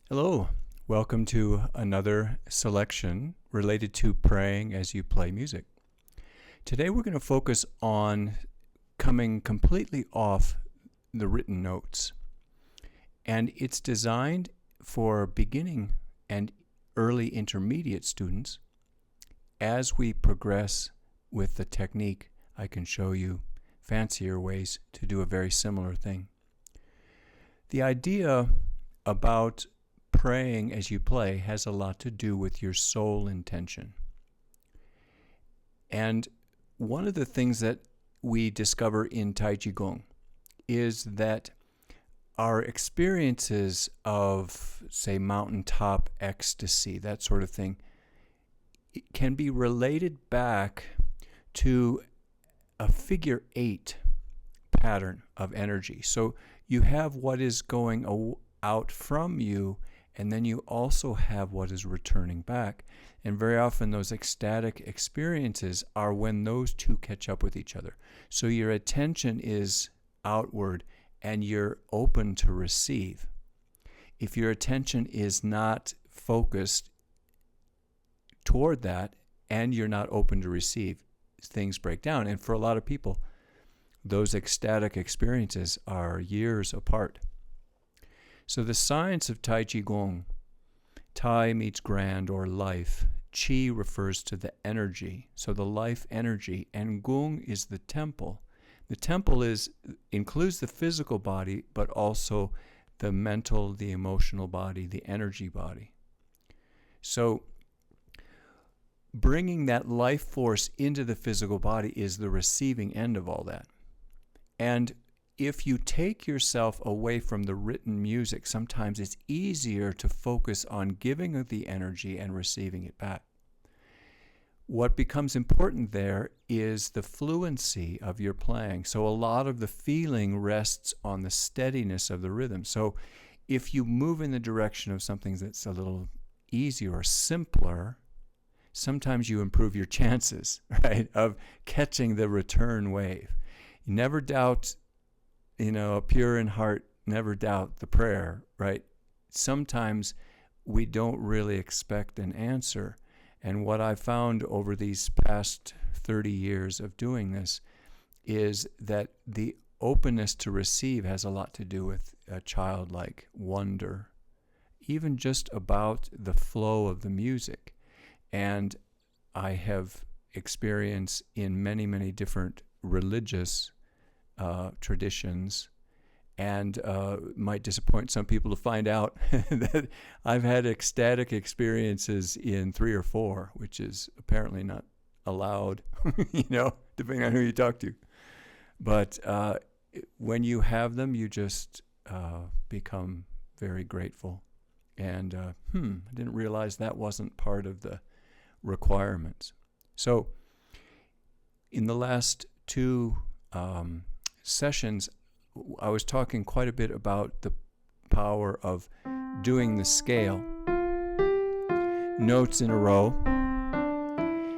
Hello, welcome to another selection related to praying as you play music. Today we're going to focus on coming completely off the written notes. And it's designed for beginning and early intermediate students. As we progress with the technique, I can show you fancier ways to do a very similar thing. The idea about praying as you play has a lot to do with your soul intention. And one of the things that we discover in Tai Chi Gung is that our experiences of, say, mountaintop ecstasy, that sort of thing, can be related back to a figure 8 pattern of energy. So you have what is going out from you, and then you also have what is returning back. And very often those ecstatic experiences are when those two catch up with each other. So your attention is outward and you're open to receive. If your attention is not focused toward that and you're not open to receive, things break down. And for a lot of people, those ecstatic experiences are years apart. So the science of Tai Chi Gung, Tai means grand or life. Chi refers to the energy, so the life energy, and Gung is the temple. The temple includes the physical body, but also the mental, the emotional body, the energy body. So bringing that life force into the physical body is the receiving end of all that. And if you take yourself away from the written music, sometimes it's easier to focus on giving the energy and receiving it back. What becomes important there is the fluency of your playing. So a lot of the feeling rests on the steadiness of the rhythm. So if you move in the direction of something that's a little easier or simpler, sometimes you improve your chances, right, of catching the return wave. You never doubt, a pure in heart, never doubt the prayer, right? Sometimes we don't really expect an answer. And what I've found over these past 30 years of doing this is that the openness to receive has a lot to do with a childlike wonder, even just about the flow of the music. And I have experience in many, many different religious traditions, and might disappoint some people to find out that I've had ecstatic experiences in 3 or 4, which is apparently not allowed, depending on who you talk to. But when you have them, you just become very grateful. And I didn't realize that wasn't part of the requirements. So in the last 2 sessions, I was talking quite a bit about the power of doing the scale, notes in a row,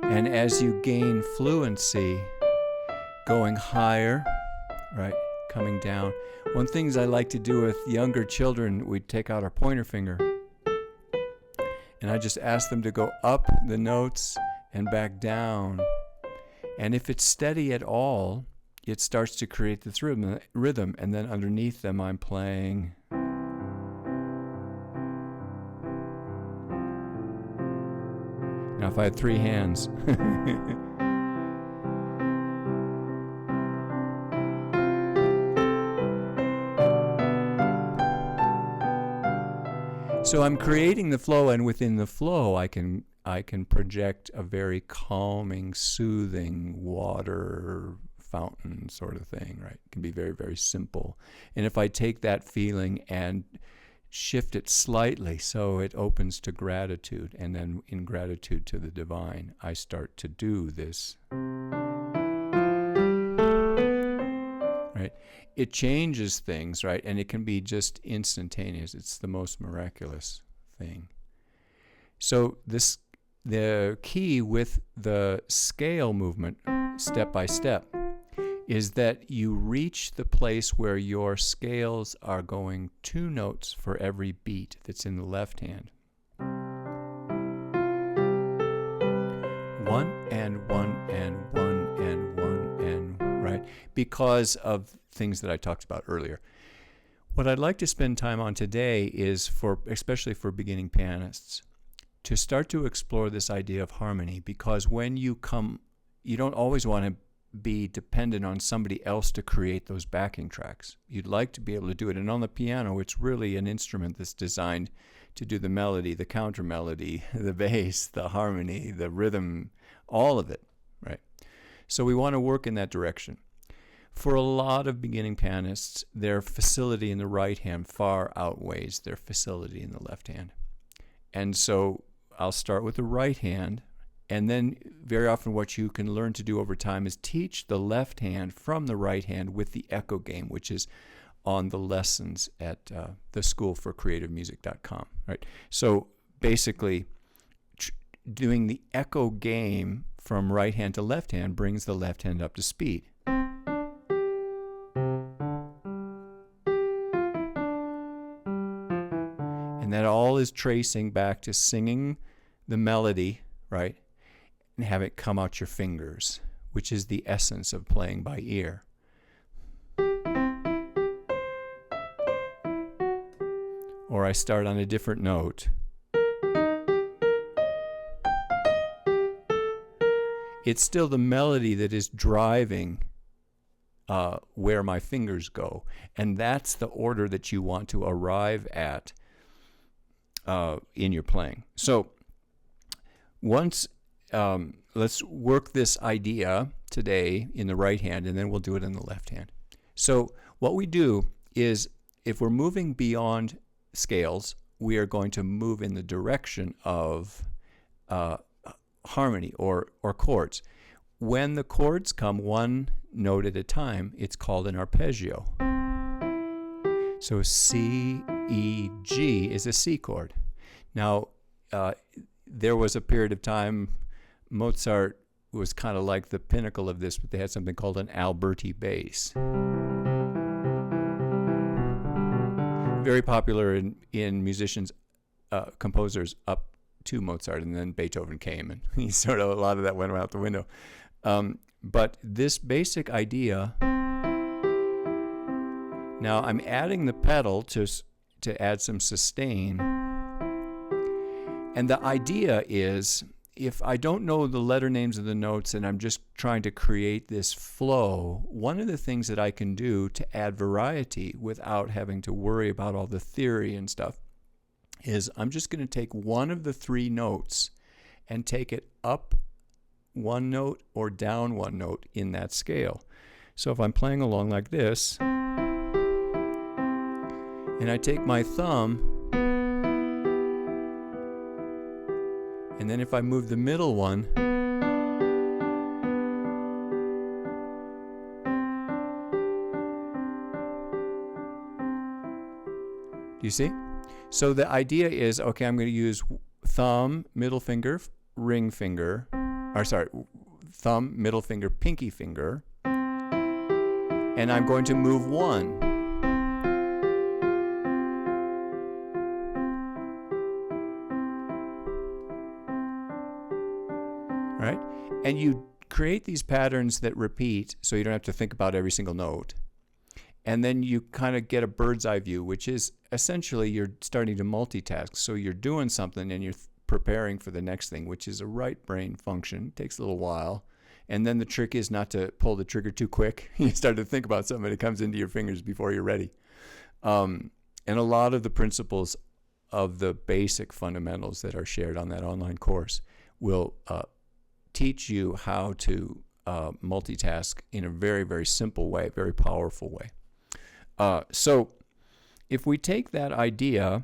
and as you gain fluency, going higher, right, coming down. One thing I like to do with younger children, we'd take out our pointer finger, and I just ask them to go up the notes and back down. And if it's steady at all, it starts to create this rhythm, and then underneath them I'm playing. Now if I had 3 hands. So I'm creating the flow, and within the flow I can project a very calming, soothing water fountain sort of thing, right? It can be very, very simple. And if I take that feeling and shift it slightly so it opens to gratitude, and then in gratitude to the divine, I start to do this. Right? It changes things, right? And it can be just instantaneous. It's the most miraculous thing. So the key with the scale movement, step by step, is that you reach the place where your scales are going 2 notes for every beat that's in the left hand. 1 and 1 and 1 and 1 and, right? Because of things that I talked about earlier. What I'd like to spend time on today is, especially for beginning pianists, to start to explore this idea of harmony, because when you don't always want to be dependent on somebody else to create those backing tracks. You'd like to be able to do it. And on the piano, it's really an instrument that's designed to do the melody, the counter melody, the bass, the harmony, the rhythm, all of it, right? So we want to work in that direction. For a lot of beginning pianists, their facility in the right hand far outweighs their facility in the left hand. And so I'll start with the right hand. And then very often what you can learn to do over time is teach the left hand from the right hand with the echo game, which is on the lessons at the schoolforcreativemusic.com, right? So basically, doing the echo game from right hand to left hand brings the left hand up to speed. And that all is tracing back to singing the melody, right? And have it come out your fingers, which is the essence of playing by ear. Or I start on a different note. It's still the melody that is driving where my fingers go. And that's the order that you want to arrive at in your playing. So once let's work this idea today in the right hand, and then we'll do it in the left hand. So what we do is, if we're moving beyond scales, we are going to move in the direction of harmony or chords. When the chords come one note at a time, it's called an arpeggio. So C, E, G is a C chord. Now, there was a period of time Mozart was kind of like the pinnacle of this, but they had something called an Alberti bass. Very popular in musicians, composers up to Mozart, and then Beethoven came, and a lot of that went out the window. But this basic idea, now I'm adding the pedal to add some sustain, and the idea is, if I don't know the letter names of the notes and I'm just trying to create this flow, one of the things that I can do to add variety without having to worry about all the theory and stuff is I'm just going to take one of the 3 notes and take it up 1 note or down 1 note in that scale. So if I'm playing along like this, and I take my thumb, and then if I move the middle one, do you see? So the idea is, okay, I'm going to use thumb, middle finger, ring finger, thumb, middle finger, pinky finger, and I'm going to move 1. Right? And you create these patterns that repeat so you don't have to think about every single note. And then you kind of get a bird's eye view, which is essentially you're starting to multitask. So you're doing something and you're preparing for the next thing, which is a right brain function. It takes a little while. And then the trick is not to pull the trigger too quick. You start to think about something, it comes into your fingers before you're ready. And a lot of the principles of the basic fundamentals that are shared on that online course will teach you how to multitask in a very, very simple way, very powerful way. So if we take that idea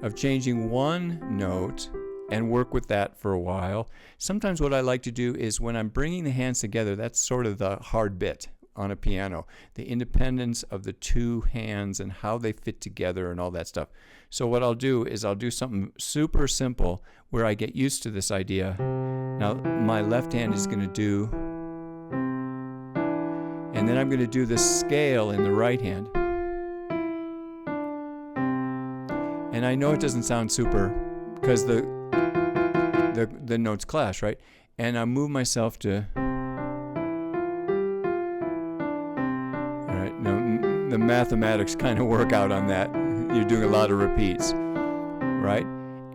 of changing 1 note and work with that for a while, sometimes what I like to do is when I'm bringing the hands together, that's sort of the hard bit on a piano, the independence of the 2 hands and how they fit together and all that stuff. So what I'll do is I'll do something super simple where I get used to this idea. Now my left hand is going to do, and then I'm going to do the scale in the right hand. And I know it doesn't sound super because the notes clash, right? And I move myself to, all right, now the mathematics kind of work out on that. You're doing a lot of repeats, right?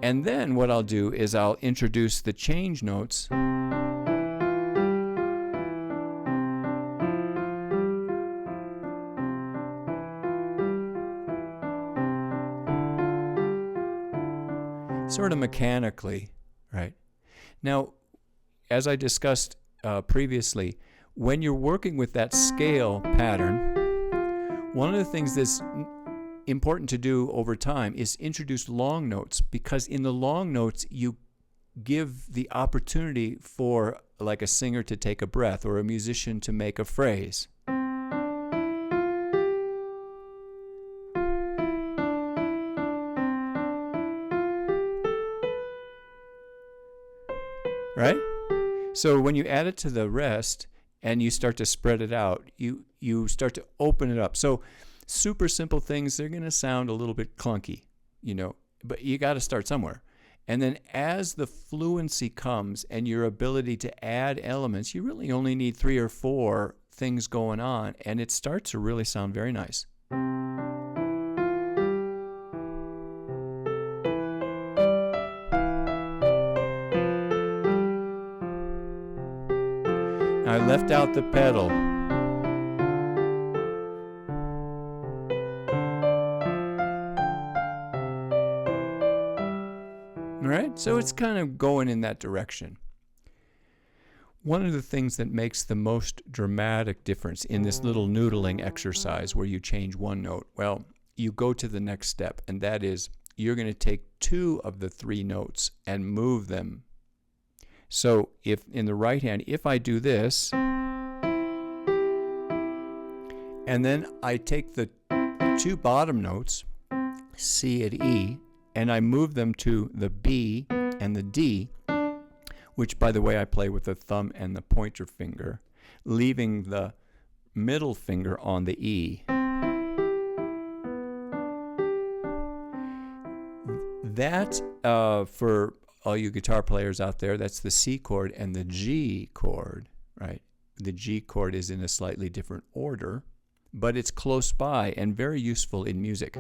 And then what I'll do is I'll introduce the change notes. Sort of mechanically, right? Now, as I discussed previously, when you're working with that scale pattern, one of the things that's important to do over time is introduce long notes, because in the long notes you give the opportunity for like a singer to take a breath or a musician to make a phrase. Right? So when you add it to the rest and you start to spread it out, you start to open it up. So super simple things, they're going to sound a little bit clunky, but you got to start somewhere. And then as the fluency comes and your ability to add elements, you really only need 3 or 4 things going on, and it starts to really sound very nice. I left out the pedal. All right, so it's kind of going in that direction. One of the things that makes the most dramatic difference in this little noodling exercise where you change one note, well, you go to the next step, and that is you're going to take 2 of the 3 notes and move them. So if in the right hand, if I do this, and then I take the 2 bottom notes, C and E, and I move them to the B and the D, which, by the way, I play with the thumb and the pointer finger, leaving the middle finger on the E. That, for all you guitar players out there, that's the C chord and the G chord, right? The G chord is in a slightly different order, but it's close by and very useful in music.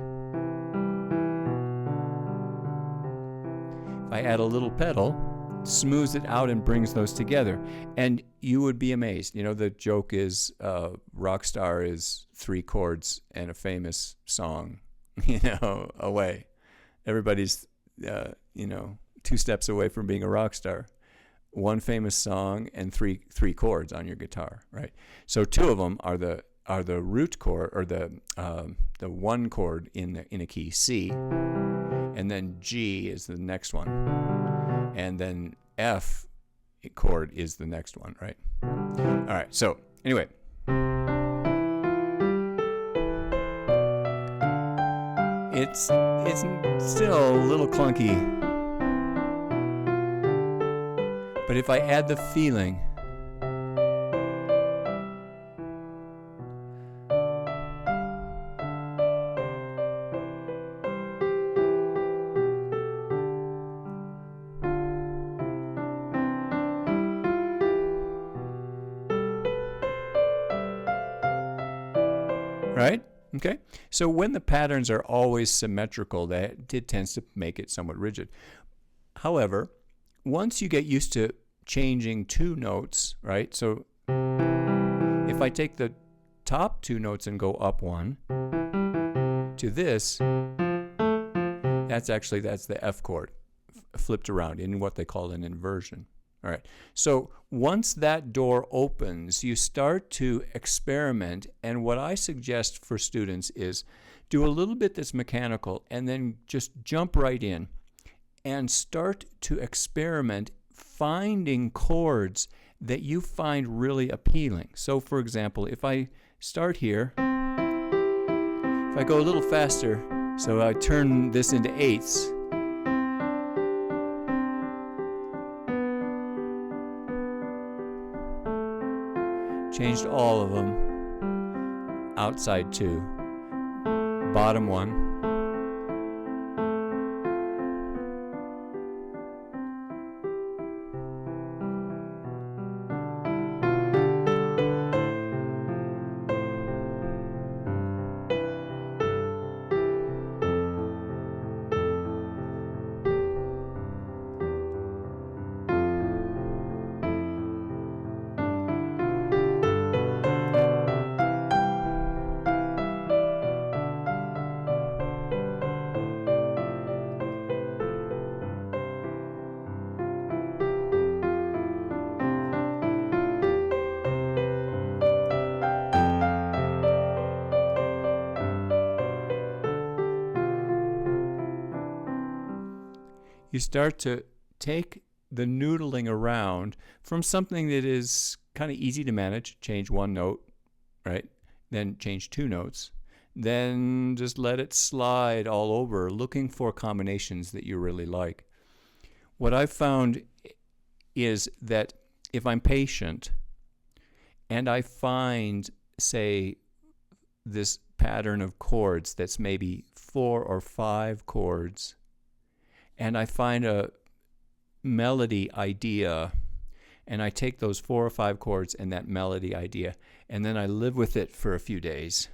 If I add a little pedal, smooths it out and brings those together. And you would be amazed. The joke is Rockstar is 3 chords and a famous song, away. Everybody's, 2 steps away from being a rock star. 1 famous song and three chords on your guitar, right? So 2 of them are the root chord, or the 1 chord in a key, C, and then G is the next one, and then F chord is the next one, right? All right. So anyway. It's still a little clunky, but if I add the feeling, right? Okay, so when the patterns are always symmetrical, that tends to make it somewhat rigid. However, once you get used to changing 2 notes, right? So if I take the top 2 notes and go up 1 to this, that's the F chord flipped around in what they call an inversion. All right. So once that door opens, you start to experiment. And what I suggest for students is do a little bit that's mechanical and then just jump right in and start to experiment finding chords that you find really appealing. So for example, if I start here, if I go a little faster, So I turn this into eighths. Changed all of them. Outside 2. Bottom 1. You start to take the noodling around from something that is kind of easy to manage, change 1 note, right? Then change 2 notes. Then just let it slide all over, looking for combinations that you really like. What I've found is that if I'm patient and I find, say, this pattern of chords that's maybe 4 or 5 chords, and I find a melody idea, and I take those 4 or 5 chords and that melody idea, and then I live with it for a few days.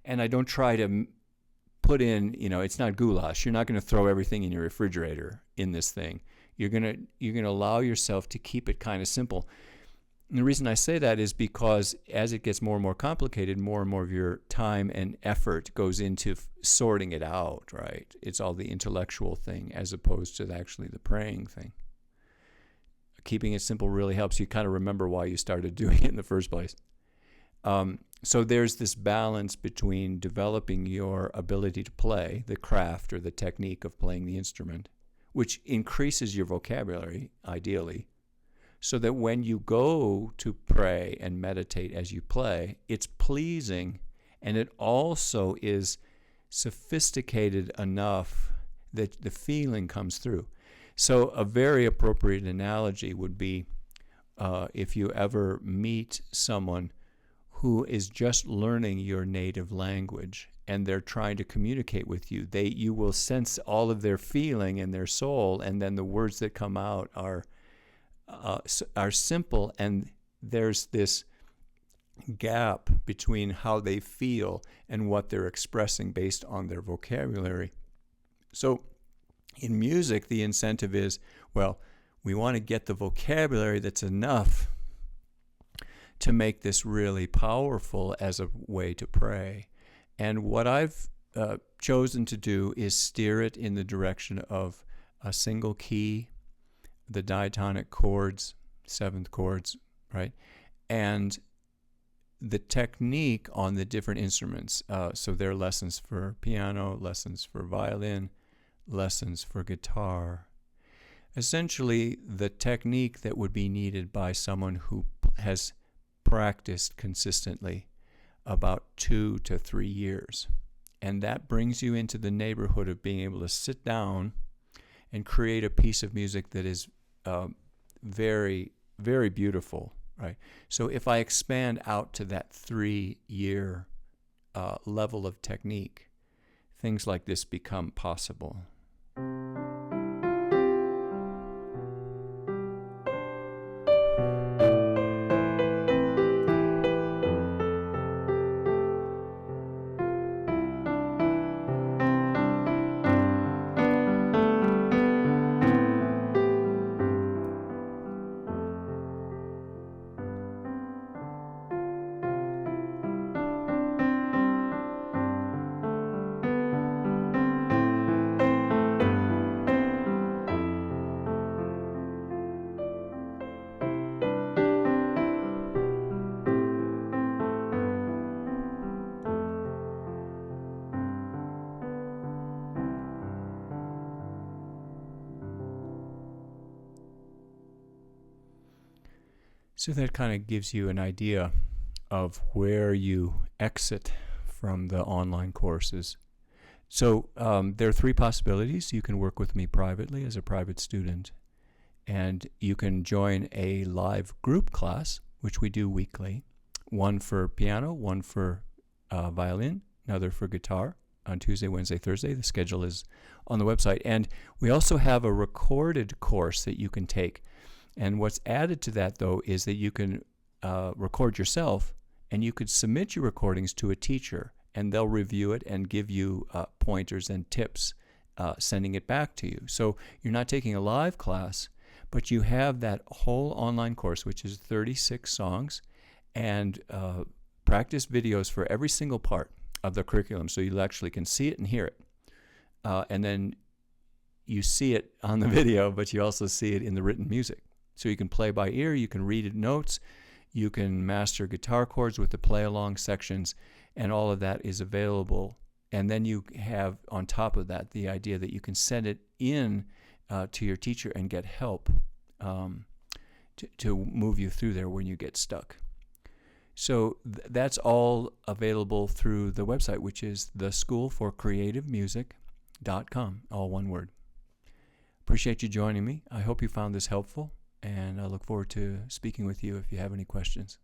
And I don't try to put in, it's not goulash. You're not going to throw everything in your refrigerator in this thing. You're going to allow yourself to keep it kind of simple. And the reason I say that is because as it gets more and more complicated, more and more of your time and effort goes into sorting it out, right? It's all the intellectual thing as opposed to actually the praying thing. Keeping it simple really helps you kind of remember why you started doing it in the first place. So there's this balance between developing your ability to play, the craft or the technique of playing the instrument, which increases your vocabulary, ideally, so that when you go to pray and meditate as you play, it's pleasing, and it also is sophisticated enough that the feeling comes through. So a very appropriate analogy would be if you ever meet someone who is just learning your native language and they're trying to communicate with you, you will sense all of their feeling in their soul, and then the words that come out are simple, and there's this gap between how they feel and what they're expressing based on their vocabulary. So in music, the incentive is, we want to get the vocabulary that's enough to make this really powerful as a way to pray. And what I've chosen to do is steer it in the direction of a single key, the diatonic chords, 7th chords, right? And the technique on the different instruments. So there are lessons for piano, lessons for violin, lessons for guitar. Essentially, the technique that would be needed by someone who has practiced consistently about 2 to 3 years. And that brings you into the neighborhood of being able to sit down and create a piece of music that is very, very beautiful, right? So if I expand out to that 3-year level of technique, things like this become possible. So that kind of gives you an idea of where you exit from the online courses. So there are three possibilities. You can work with me privately as a private student, and you can join a live group class, which we do weekly, one for piano, one for violin, another for guitar on Tuesday, Wednesday, Thursday. The schedule is on the website. And we also have a recorded course that you can take. And what's added to that, though, is that you can record yourself, and you could submit your recordings to a teacher, and they'll review it and give you pointers and tips, sending it back to you. So you're not taking a live class, but you have that whole online course, which is 36 songs, and practice videos for every single part of the curriculum, so you actually can see it and hear it. And then you see it on the video, but you also see it in the written music. So you can play by ear, you can read notes, you can master guitar chords with the play-along sections, and all of that is available. And then you have, on top of that, the idea that you can send it in to your teacher and get help to move you through there when you get stuck. So that's all available through the website, which is theschoolforcreativemusic.com, all one word. Appreciate you joining me. I hope you found this helpful, and I look forward to speaking with you if you have any questions.